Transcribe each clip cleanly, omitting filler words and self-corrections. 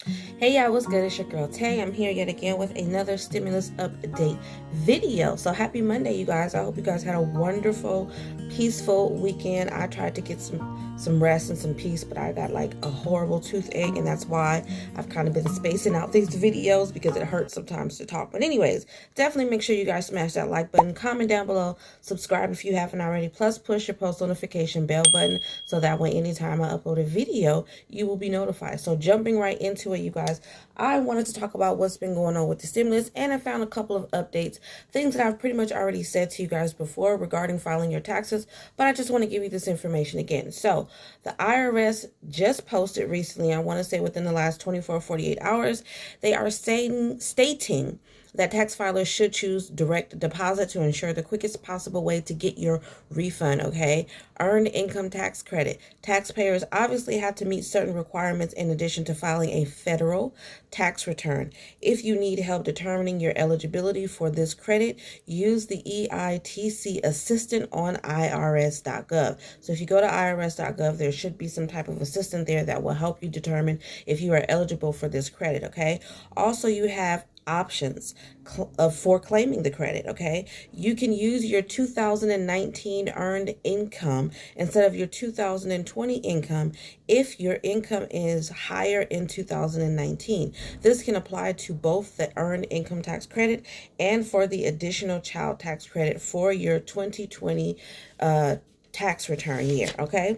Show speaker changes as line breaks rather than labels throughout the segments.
Hey y'all, what's good? It's your girl Tay. I'm here yet again with another stimulus update video. So happy Monday, you guys. I hope you guys had a wonderful, peaceful weekend. I tried to get some rest and some peace, but I got like a horrible toothache, and that's why I've kind of been spacing out these videos because it hurts sometimes to talk. But anyways, definitely make sure you guys smash that like button, comment down below, subscribe if you haven't already, plus push your post notification bell button so that way anytime I upload a video, you will be notified. So jumping right into it, you guys, I wanted to talk about what's been going on with the stimulus, and I found a couple of updates, things that I've pretty much already said to you guys before regarding filing your taxes, but I just want to give you this information again. So the IRS just posted recently, I want to say within the last 24 48 hours, they are stating that tax filers should choose direct deposit to ensure the quickest possible way to get your refund, okay? Earned income tax credit. Taxpayers obviously have to meet certain requirements in addition to filing a federal tax return. If you need help determining your eligibility for this credit, use the EITC assistant on IRS.gov. So if you go to IRS.gov, there should be some type of assistant there that will help you determine if you are eligible for this credit, okay? Also, you have options for claiming the credit, okay? You can use your 2019 earned income instead of your 2020 income if your income is higher in 2019. This can apply to both the earned income tax credit and for the additional child tax credit for your 2020 tax return year, okay?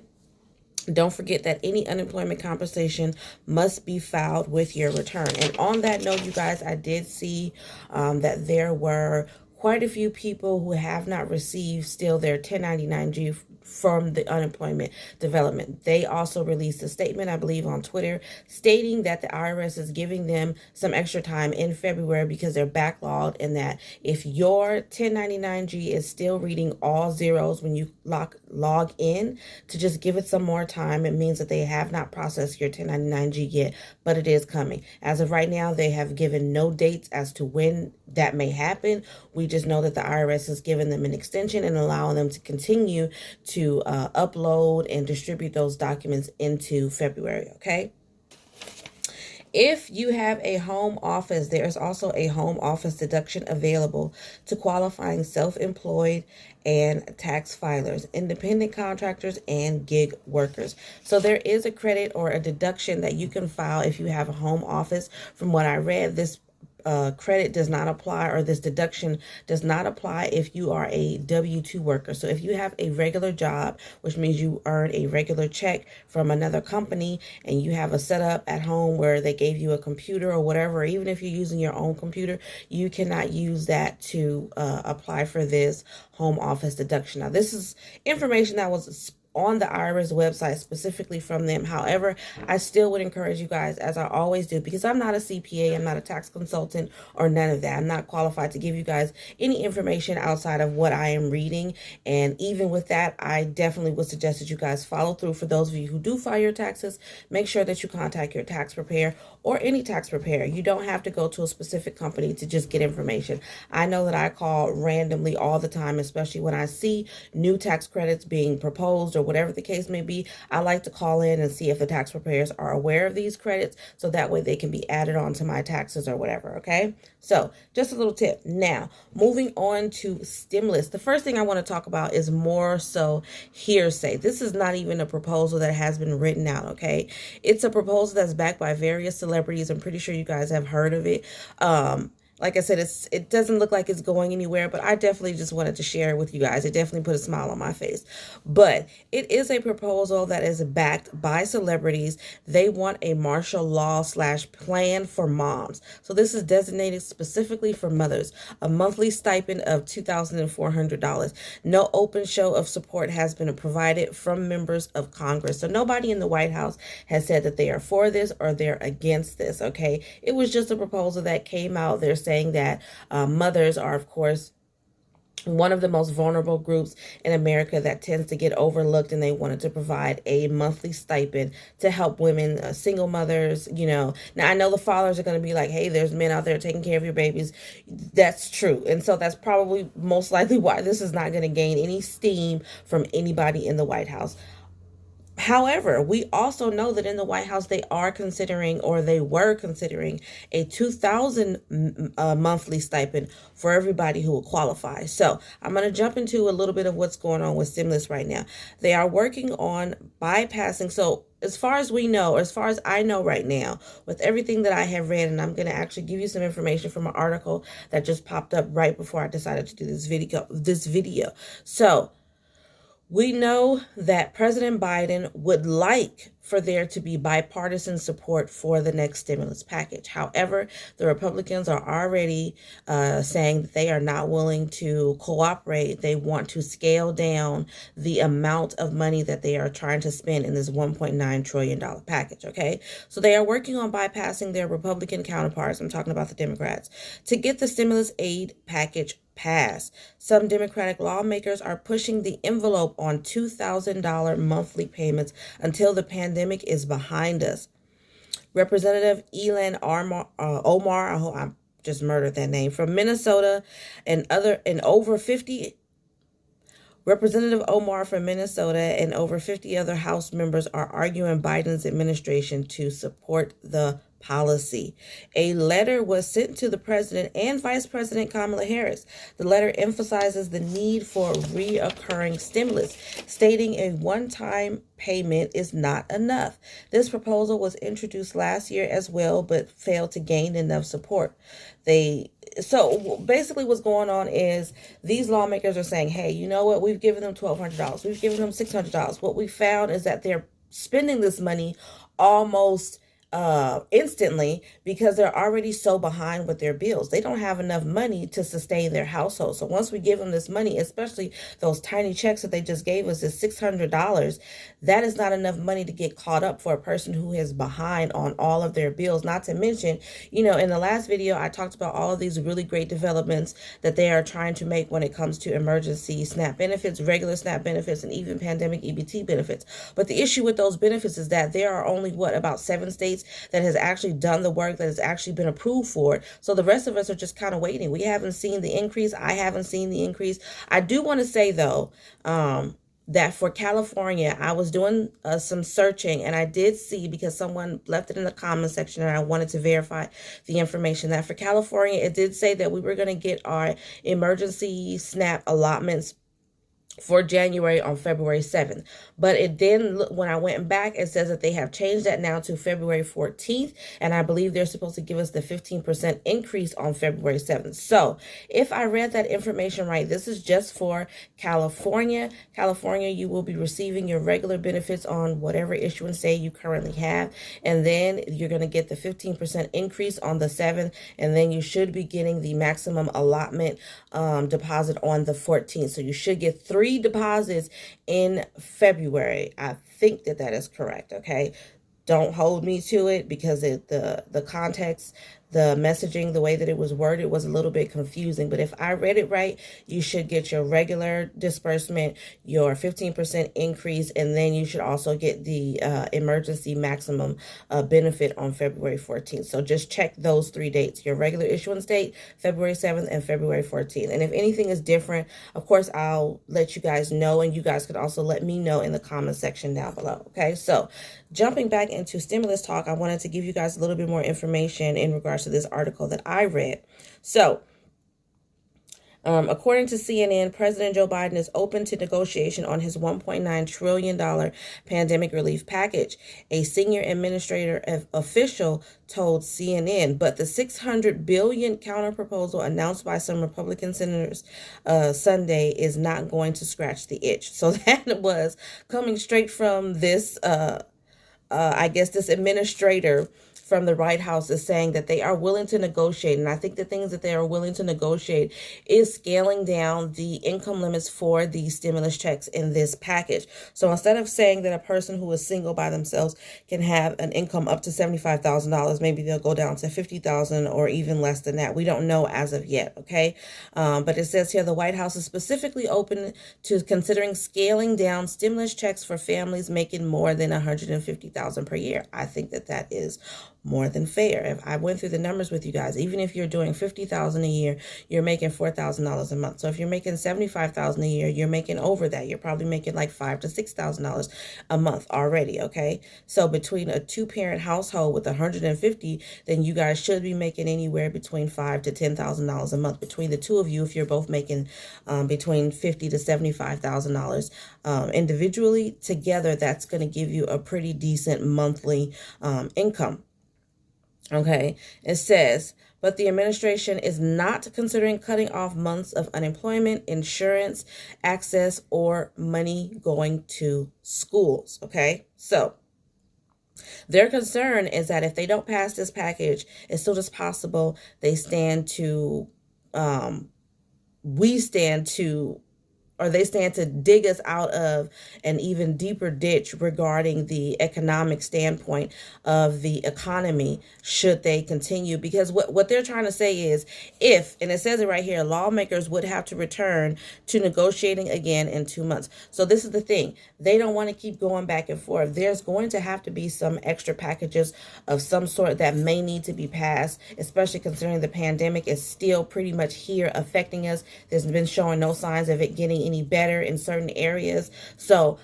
Don't forget that any unemployment compensation must be filed with your return. And on that note, you guys, I did see that there were quite a few people who have not received still their 1099-G from the unemployment development. They also released a statement, I believe, on Twitter stating that the IRS is giving them some extra time in February because they're backlogged, and that if your 1099-G is still reading all zeros when you log in, to just give it some more time. It means that they have not processed your 1099-G yet, but it is coming. As of right now, they have given no dates as to when that may happen. We just know that the IRS has given them an extension and allowing them to continue to upload and distribute those documents into February, okay? If you have a home office, there is also a home office deduction available to qualifying self-employed and tax filers, independent contractors, and gig workers. So there is a credit or a deduction that you can file if you have a home office. From what I read, this credit does not apply, or this deduction does not apply if you are a W-2 worker. So if you have a regular job, which means you earn a regular check from another company, and you have a setup at home where they gave you a computer or whatever, or even if you're using your own computer, you cannot use that to apply for this home office deduction. Now, this is information that was on the IRS website specifically from them. However, I still would encourage you guys, as I always do, because I'm not a CPA, I'm not a tax consultant, or none of that. I'm not qualified to give you guys any information outside of what I am reading. And even with that, I definitely would suggest that you guys follow through. For those of you who do file your taxes, make sure that you contact your tax preparer or any tax preparer. You don't have to go to a specific company to just get information. I know that I call randomly all the time, especially when I see new tax credits being proposed or whatever the case may be. I like to call in and see if the tax preparers are aware of these credits, so that way they can be added on to my taxes or whatever, okay? So just a little tip. Now, moving on to stimulus. The first thing I want to talk about is more so hearsay. This is not even a proposal that has been written out, okay? It's a proposal that's backed by various celebrities. I'm pretty sure you guys have heard of it. Like I said, it doesn't look like it's going anywhere, but I definitely just wanted to share it with you guys. It definitely put a smile on my face. But it is a proposal that is backed by celebrities. They want a martial law / plan for moms. So this is designated specifically for mothers. A monthly stipend of $2,400. No open show of support has been provided from members of Congress. So nobody in the White House has said that they are for this or they're against this, okay? It was just a proposal that came out. They're saying that mothers are, of course, one of the most vulnerable groups in America that tends to get overlooked, and they wanted to provide a monthly stipend to help women, single mothers, you know. Now, I know the fathers are going to be like, hey, there's men out there taking care of your babies. That's true. And so that's probably most likely why this is not going to gain any steam from anybody in the White House. However, we also know that in the White House, they are considering, or they were considering, a 2,000 monthly stipend for everybody who will qualify. So I'm going to jump into a little bit of what's going on with stimulus right now. They are working on bypassing. So as far as we know, or as far as I know right now, with everything that I have read, and I'm going to actually give you some information from an article that just popped up right before I decided to do this video. So we know that President Biden would like for there to be bipartisan support for the next stimulus package. However, the Republicans are already saying that they are not willing to cooperate. They want to scale down the amount of money that they are trying to spend in this $1.9 trillion package, okay? So they are working on bypassing their Republican counterparts, I'm talking about the Democrats, to get the stimulus aid package passed. Some Democratic lawmakers are pushing the envelope on $2,000 monthly payments until the pandemic is behind us. Representative Omar, I hope I just murdered that name, from Minnesota, Representative Omar from Minnesota and over 50 other House members are arguing Biden's administration to support the policy. A letter was sent to the president and Vice President Kamala Harris. The letter emphasizes the need for reoccurring stimulus, stating a one-time payment is not enough. This proposal was introduced last year as well, but failed to gain enough support. So basically what's going on is these lawmakers are saying, hey, you know what? We've given them $1,200. We've given them $600. What we found is that they're spending this money almost instantly because they're already so behind with their bills. They don't have enough money to sustain their household. So once we give them this money, especially those tiny checks that they just gave us, is $600, that is not enough money to get caught up for a person who is behind on all of their bills. Not to mention, in the last video, I talked about all of these really great developments that they are trying to make when it comes to emergency SNAP benefits, regular SNAP benefits, and even pandemic EBT benefits. But the issue with those benefits is that there are only, about 7 states that has actually done the work, that has actually been approved for it. So the rest of us are just kind of waiting. We haven't seen the increase. I haven't seen the increase. I do want to say, though, that for California, I was doing some searching, and I did see, because someone left it in the comment section and I wanted to verify the information, that for California, it did say that we were going to get our emergency SNAP allotments for January on February 7th. But it then, when I went back, it says that they have changed that now to February 14th. And I believe they're supposed to give us the 15% increase on February 7th. So if I read that information right, this is just for California. California, you will be receiving your regular benefits on whatever issuance day you currently have. And then you're going to get the 15% increase on the 7th. And then you should be getting the maximum allotment deposit on the 14th. So you should get 3 deposits in February. I think that is correct. Okay. Don't hold me to it, because the context, the messaging, the way that it was worded was a little bit confusing. But if I read it right, you should get your regular disbursement, your 15% increase, and then you should also get the emergency maximum benefit on February 14th. So just check those 3 dates: your regular issuance date, February 7th, and February 14th. And if anything is different, of course, I'll let you guys know, and you guys could also let me know in the comment section down below. Okay, so jumping back into stimulus talk, I wanted to give you guys a little bit more information in regards to this article that I read. So, according to CNN, President Joe Biden is open to negotiation on his $1.9 trillion pandemic relief package, a senior administrator official told CNN. But the $600 billion counterproposal announced by some Republican senators Sunday is not going to scratch the itch. So that was coming straight from this this administrator from the White House is saying that they are willing to negotiate. And I think the things that they are willing to negotiate is scaling down the income limits for the stimulus checks in this package. So instead of saying that a person who is single by themselves can have an income up to $75,000, maybe they'll go down to $50,000 or even less than that. We don't know as of yet, okay? But it says here the White House is specifically open to considering scaling down stimulus checks for families making more than $150,000 per year. I think that is more than fair. If I went through the numbers with you guys, even if you're doing $50,000 a year, you're making $4,000 a month. So if you're making $75,000 a year, you're making over that. You're probably making like $5,000 to $6,000 a month already. Okay, so between a two-parent household with 150, then you guys should be making anywhere between $5,000 to $10,000 a month between the two of you. If you're both making between $50,000 to $75,000 individually, together, that's going to give you a pretty decent monthly income. Okay, it says, but the administration is not considering cutting off months of unemployment, insurance, access, or money going to schools. Okay, so their concern is that if they don't pass this package as soon as possible, we stand to they stand to dig us out of an even deeper ditch regarding the economic standpoint of the economy should they continue. Because what they're trying to say is and it says it right here, lawmakers would have to return to negotiating again in 2 months. So this is the thing. They don't want to keep going back and forth. There's going to have to be some extra packages of some sort that may need to be passed, especially considering the pandemic is still pretty much here affecting us. There's been showing no signs of it getting any better in certain areas. So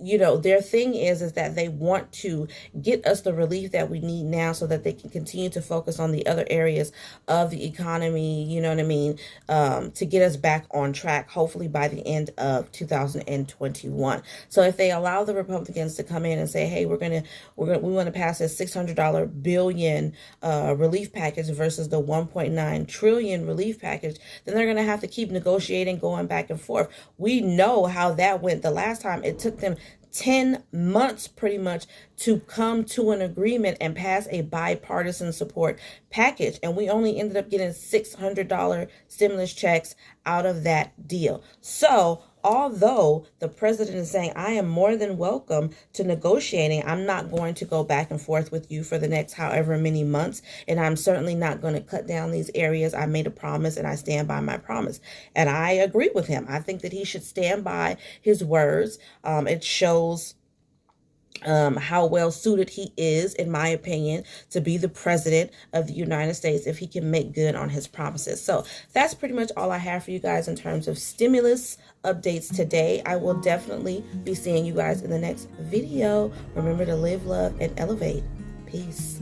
their thing is that they want to get us the relief that we need now so that they can continue to focus on the other areas of the economy, you know what I mean, to get us back on track, hopefully by the end of 2021. So if they allow the Republicans to come in and say, hey, we want to pass this $600 billion relief package versus the 1.9 trillion relief package, then they're going to have to keep negotiating, going back and forth. We know how that went the last time. It took them 10 months pretty much to come to an agreement and pass a bipartisan support package. And we only ended up getting $600 stimulus checks out of that deal. So although the president is saying, I am more than welcome to negotiating, I'm not going to go back and forth with you for the next however many months. And I'm certainly not going to cut down these areas. I made a promise and I stand by my promise. And I agree with him. I think that he should stand by his words. It shows how well suited he is, in my opinion, to be the president of the United States if he can make good on his promises. So that's pretty much all I have for you guys in terms of stimulus updates today. I will definitely be seeing you guys in the next video. Remember to live, love, and elevate. Peace.